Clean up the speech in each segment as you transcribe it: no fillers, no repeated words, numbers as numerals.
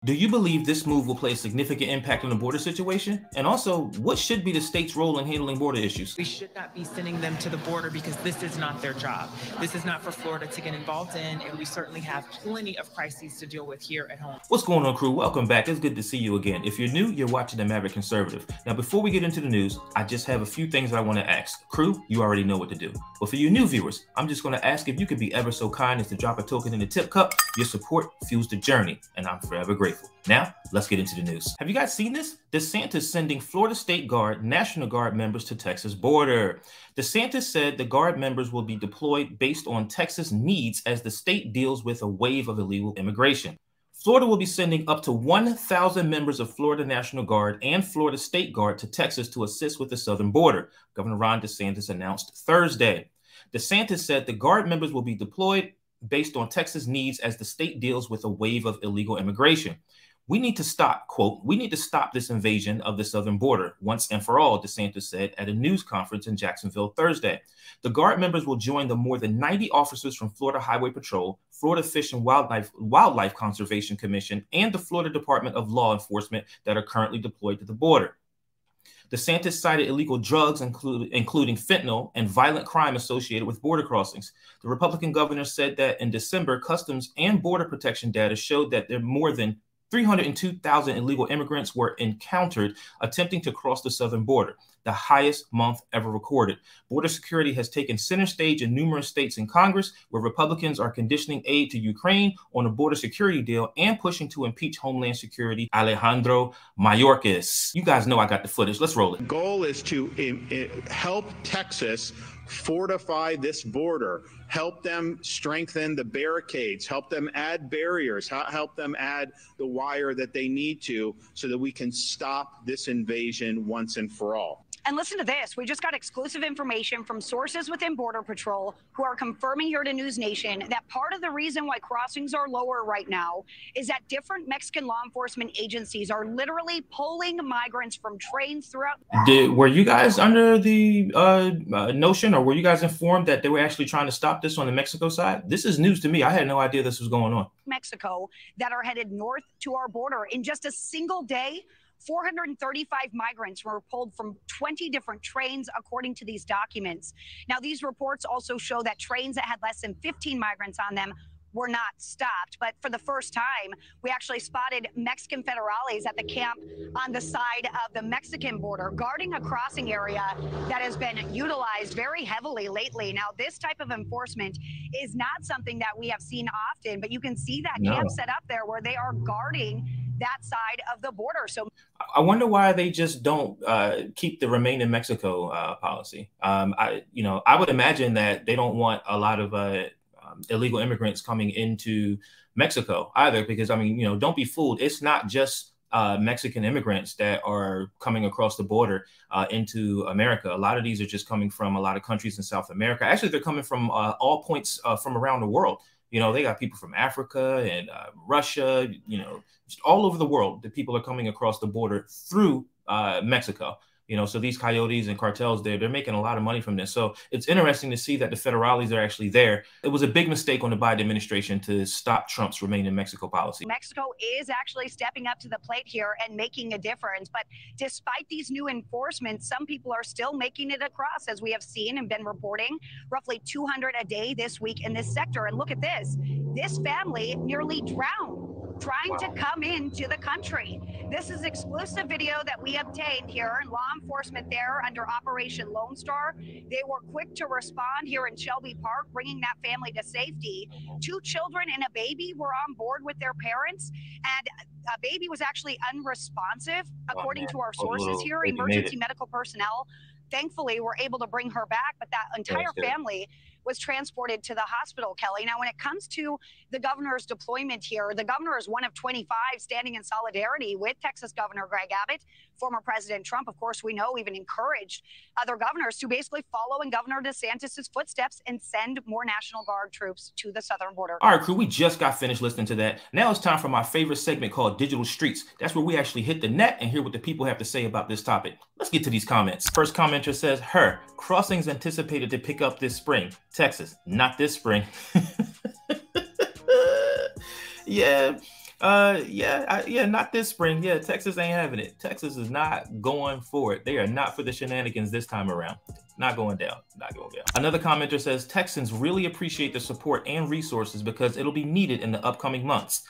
Do you believe this move will play a significant impact on the border situation? And also, what should be the state's role in handling border issues? We should not be sending them to the border because this is not their job. This is not for Florida to get involved in, and we certainly have plenty of crises to deal with here at home. What's going on, crew? Welcome back. It's good to see you again. If you're new, you're watching The Maverick Conservative. Now, before we get into the news, I just have a few things I want to ask. Crew, you already know what to do. But for you new viewers, I'm just going to ask if you could be ever so kind as to drop a token in the tip cup. Your support fuels the journey, and I'm forever grateful. Now, let's get into the news. Have you guys seen this? DeSantis sending Florida State Guard, National Guard members to Texas border. DeSantis said the Guard members will be deployed based on Texas needs as the state deals with a wave of illegal immigration. Florida will be sending up to 1,000 members of Florida National Guard and Florida State Guard to Texas to assist with the southern border, Governor Ron DeSantis announced Thursday. DeSantis said the Guard members will be deployed based on Texas needs as the state deals with a wave of illegal immigration. We need to stop, quote, we need to stop this invasion of the southern border once and for all, DeSantis said at a news conference in Jacksonville Thursday. The Guard members will join the more than 90 officers from Florida Highway Patrol, Florida Fish and Wildlife Conservation Commission, and the Florida Department of Law Enforcement that are currently deployed to the border. DeSantis cited illegal drugs, including fentanyl, and violent crime associated with border crossings. The Republican governor said that in December, Customs and Border Protection data showed that there are more than 302,000 illegal immigrants were encountered attempting to cross the southern border, the highest month ever recorded. Border security has taken center stage in numerous states in Congress, where Republicans are conditioning aid to Ukraine on a border security deal and pushing to impeach Homeland Security Alejandro Mayorkas. You guys know I got the footage. Let's roll it. The goal is to help Texas fortify this border, help them strengthen the barricades, help them add barriers, help them add the wire that they need to so that we can stop this invasion once and for all. And listen to this. We just got exclusive information from sources within Border Patrol who are confirming here to News Nation that part of the reason why crossings are lower right now is that different Mexican law enforcement agencies are literally pulling migrants from trains throughout. Were you guys under the notion, or were you guys informed that they were actually trying to stop this on the Mexico side? This is news to me. I had no idea this was going on. Mexico that are headed north to our border. In just a single day, 435 migrants were pulled from 20 different trains, according to these documents. Now, these reports also show that trains that had less than 15 migrants on them were not stopped. But for the first time, we actually spotted Mexican federales at the camp on the side of the Mexican border, guarding a crossing area that has been utilized very heavily lately. Now, this type of enforcement is not something that we have seen often, but you can see that camp set up there where they are guarding that side of the border. So I wonder why they just don't keep the remain in Mexico policy. I would imagine that they don't want a lot of illegal immigrants coming into Mexico either, because, I mean, don't be fooled. It's not just Mexican immigrants that are coming across the border into America. A lot of these are just coming from a lot of countries in South America. Actually, they're coming from all points from around the world. They got people from Africa and Russia, just all over the world. The people are coming across the border through Mexico. So these coyotes and cartels, they're making a lot of money from this. So it's interesting to see that the federales are actually there. It was a big mistake on the Biden administration to stop Trump's remain in Mexico policy. Mexico is actually stepping up to the plate here and making a difference. But despite these new enforcements, some people are still making it across, as we have seen and been reporting, roughly 200 a day this week in this sector. And look at this. This family nearly drowned trying to come into the country. This is exclusive video that we obtained here, and law enforcement there under Operation Lone Star. They were quick to respond here in Shelby Park, bringing that family to safety. 2 children and a baby were on board with their parents, and a baby was actually unresponsive, according to our sources here. Emergency medical personnel thankfully were able to bring her back, but that entire family was transported to the hospital, Kelly. Now, when it comes to the governor's deployment here, the governor is one of 25 standing in solidarity with Texas Governor Greg Abbott. Former President Trump, of course, we know, even encouraged other governors to basically follow in Governor DeSantis' footsteps and send more National Guard troops to the southern border. All right, crew, we just got finished listening to that. Now it's time for my favorite segment called Digital Streets. That's where we actually hit the net and hear what the people have to say about this topic. Let's get to these comments. First commenter says, crossings anticipated to pick up this spring. Texas, not this spring. Yeah. Yeah, not this spring. Yeah, Texas ain't having it. Texas is not going for it. They are not for the shenanigans this time around. Not going down. Not going down. Another commenter says Texans really appreciate the support and resources because it'll be needed in the upcoming months.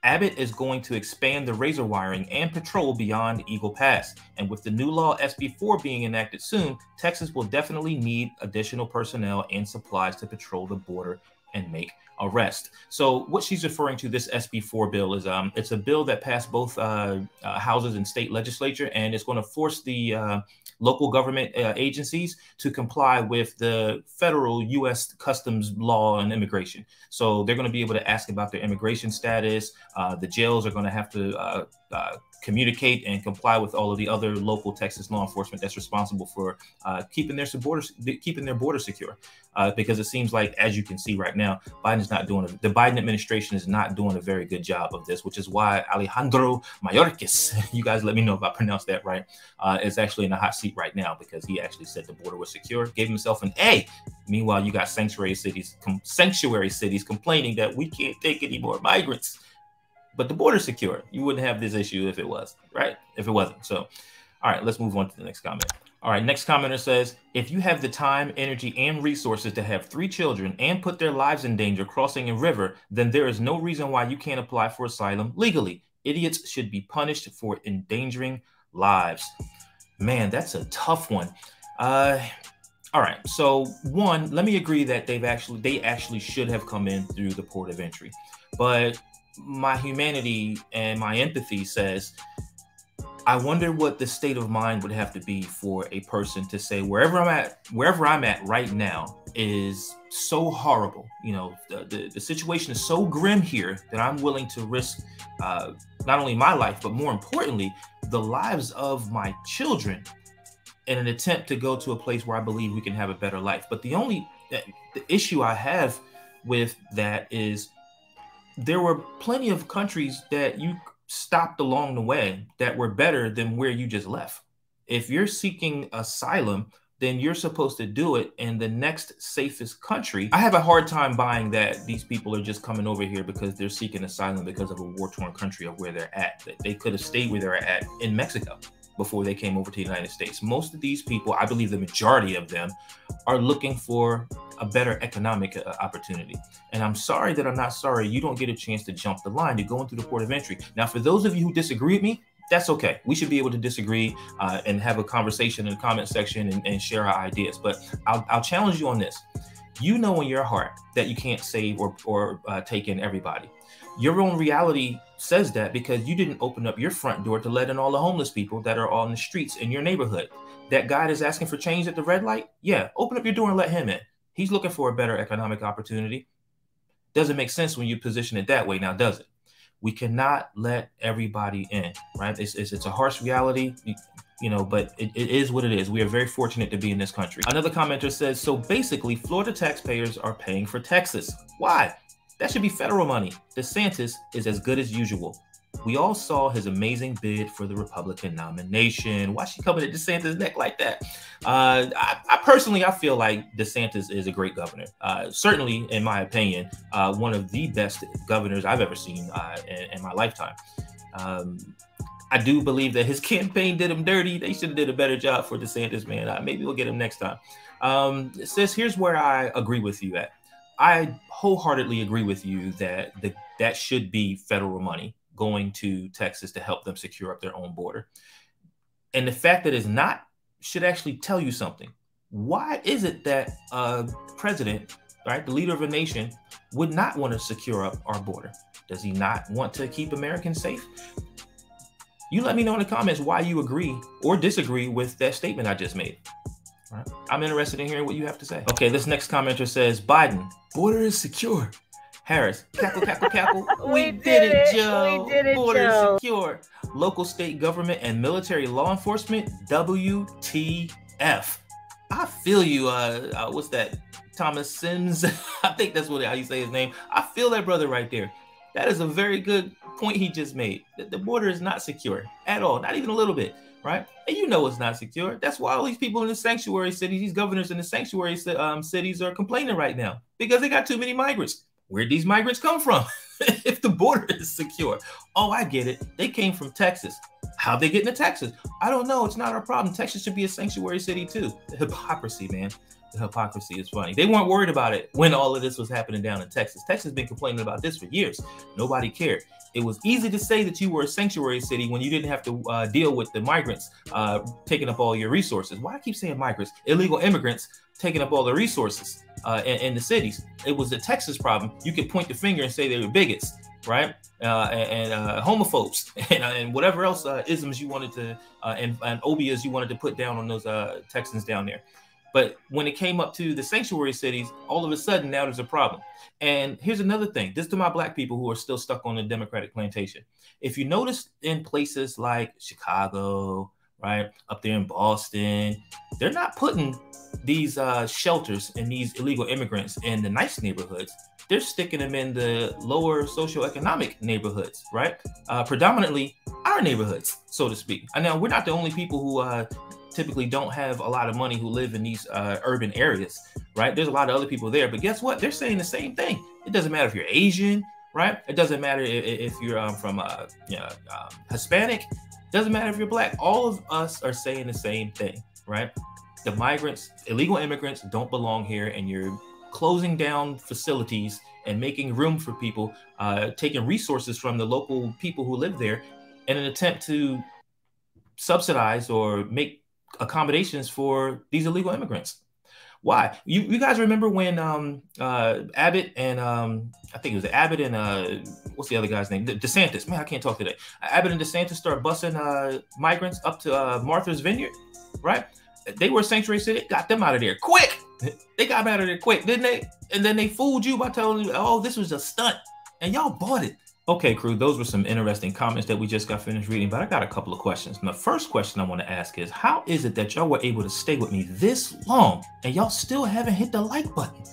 Abbott is going to expand the razor wiring and patrol beyond Eagle Pass. And with the new law SB 4 being enacted soon, Texas will definitely need additional personnel and supplies to patrol the border and make arrest. So what she's referring to, this SB 4 bill, is it's a bill that passed both houses and state legislature, and it's going to force the local government agencies to comply with the federal U.S. customs law and immigration. So they're going to be able to ask about their immigration status. The jails are going to have to communicate and comply with all of the other local Texas law enforcement that's responsible for keeping their border secure. Because it seems like, as you can see right now, the Biden administration is not doing a very good job of this, which is why Alejandro Mayorkas, you guys let me know if I pronounced that right, is actually in the hot seat right now because he actually said the border was secure, gave himself an A. Meanwhile, you got sanctuary cities complaining that we can't take any more migrants. But the border's secure. You wouldn't have this issue if it was, right? If it wasn't. So, all right, let's move on to the next comment. All right, next commenter says, if you have the time, energy, and resources to have 3 children and put their lives in danger crossing a river, then there is no reason why you can't apply for asylum legally. Idiots should be punished for endangering lives. Man, that's a tough one. All right, so one, let me agree that they actually should have come in through the port of entry. But my humanity and my empathy says, I wonder what the state of mind would have to be for a person to say, wherever I'm at right now is so horrible. You know, the situation is so grim here that I'm willing to risk not only my life, but more importantly, the lives of my children in an attempt to go to a place where I believe we can have a better life. But the issue I have with that is there were plenty of countries that you stopped along the way that were better than where you just left. If you're seeking asylum, then you're supposed to do it in the next safest country. I have a hard time buying that these people are just coming over here because they're seeking asylum because of a war-torn country of where they're at. That they could have stayed where they're at in Mexico before they came over to the United States. Most of these people, I believe the majority of them, are looking for a better economic opportunity. And I'm sorry that I'm not sorry you don't get a chance to jump the line to go into the port of entry. Now, for those of you who disagree with me, that's okay. We should be able to disagree and have a conversation in the comment section and share our ideas. But I'll challenge you on this. You know in your heart that you can't save or take in everybody. Your own reality says that because you didn't open up your front door to let in all the homeless people that are on the streets in your neighborhood. That guy is asking for change at the red light. Yeah, open up your door and let him in. He's looking for a better economic opportunity. Doesn't make sense when you position it that way now, does it? We cannot let everybody in, right? It's a harsh reality, you know, but it is what it is. We are very fortunate to be in this country. Another commenter says, so basically Florida taxpayers are paying for Texas. Why? That should be federal money. DeSantis is as good as usual. We all saw his amazing bid for the Republican nomination. Why is she coming at DeSantis' neck like that? I personally feel like DeSantis is a great governor. Certainly, in my opinion, one of the best governors I've ever seen in my lifetime. I do believe that his campaign did him dirty. They should have did a better job for DeSantis, man. Maybe we'll get him next time. It says, here's where I agree with you at. I wholeheartedly agree with you that that should be federal money going to Texas to help them secure up their own border. And the fact that it's not should actually tell you something. Why is it that a president, right, the leader of a nation, would not want to secure up our border? Does he not want to keep Americans safe? You let me know in the comments why you agree or disagree with that statement I just made. All right. I'm interested in hearing what you have to say. Okay, this next commenter says, Biden, border is secure. Harris, cackle, cackle, cackle. We did it, Joe. Border is secure. Local, state government, and military law enforcement, WTF. I feel you. What's that? Thomas Sims. I think that's how you say his name. I feel that brother right there. That is a very good point he just made. The border is not secure at all. Not even a little bit, right? And you know it's not secure. That's why all these people in the sanctuary cities, these governors in the sanctuary cities are complaining right now because they got too many migrants. Where'd these migrants come from? if the border is secure? Oh, I get it. They came from Texas. How'd they get into Texas? I don't know. It's not our problem. Texas should be a sanctuary city too. The hypocrisy, man. The hypocrisy is funny. They weren't worried about it when all of this was happening down in Texas. Texas has been complaining about this for years. Nobody cared. It was easy to say that you were a sanctuary city when you didn't have to deal with the migrants taking up all your resources. Why I keep saying migrants? Illegal immigrants taking up all the resources in the cities. It was a Texas problem. You could point the finger and say they were bigots, right? And homophobes and whatever else isms you wanted to and obias you wanted to put down on those Texans down there. But when it came up to the sanctuary cities, all of a sudden now there's a problem. And here's another thing. This is to my black people who are still stuck on the Democratic plantation. If you notice in places like Chicago, right, up there in Boston, they're not putting these shelters and these illegal immigrants in the nice neighborhoods. They're sticking them in the lower socioeconomic neighborhoods, right? Predominantly our neighborhoods, so to speak. And now we're not the only people who typically don't have a lot of money who live in these urban areas, right? There's a lot of other people there, but guess what? They're saying the same thing. It doesn't matter if you're Asian, right? It doesn't matter if you're from Hispanic. It doesn't matter if you're black. All of us are saying the same thing, right? The migrants, illegal immigrants don't belong here, and you're closing down facilities and making room for people, taking resources from the local people who live there in an attempt to subsidize or make accommodations for these illegal immigrants. Why? You guys remember when Abbott and I think it was Abbott and what's the other guy's name? DeSantis. Man, I can't talk today. Abbott and DeSantis start busing migrants up to Martha's Vineyard, right? They were a sanctuary city, got them out of there quick. They got them out of there quick, didn't they? And then they fooled you by telling you, oh, this was a stunt, and y'all bought it. Okay, crew, those were some interesting comments that we just got finished reading, but I got a couple of questions. And the first question I want to ask is, how is it that y'all were able to stay with me this long and y'all still haven't hit the like button?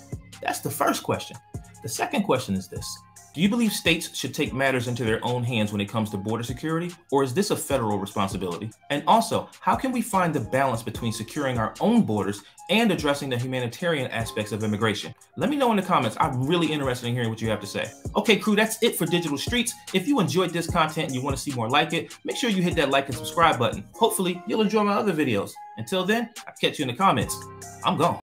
That's the first question. The second question is this. Do you believe states should take matters into their own hands when it comes to border security, or is this a federal responsibility? And also, how can we find the balance between securing our own borders and addressing the humanitarian aspects of immigration? Let me know in the comments. I'm really interested in hearing what you have to say. Okay, crew, that's it for Digital Streets. If you enjoyed this content and you want to see more like it, make sure you hit that like and subscribe button. Hopefully, you'll enjoy my other videos. Until then, I'll catch you in the comments. I'm gone.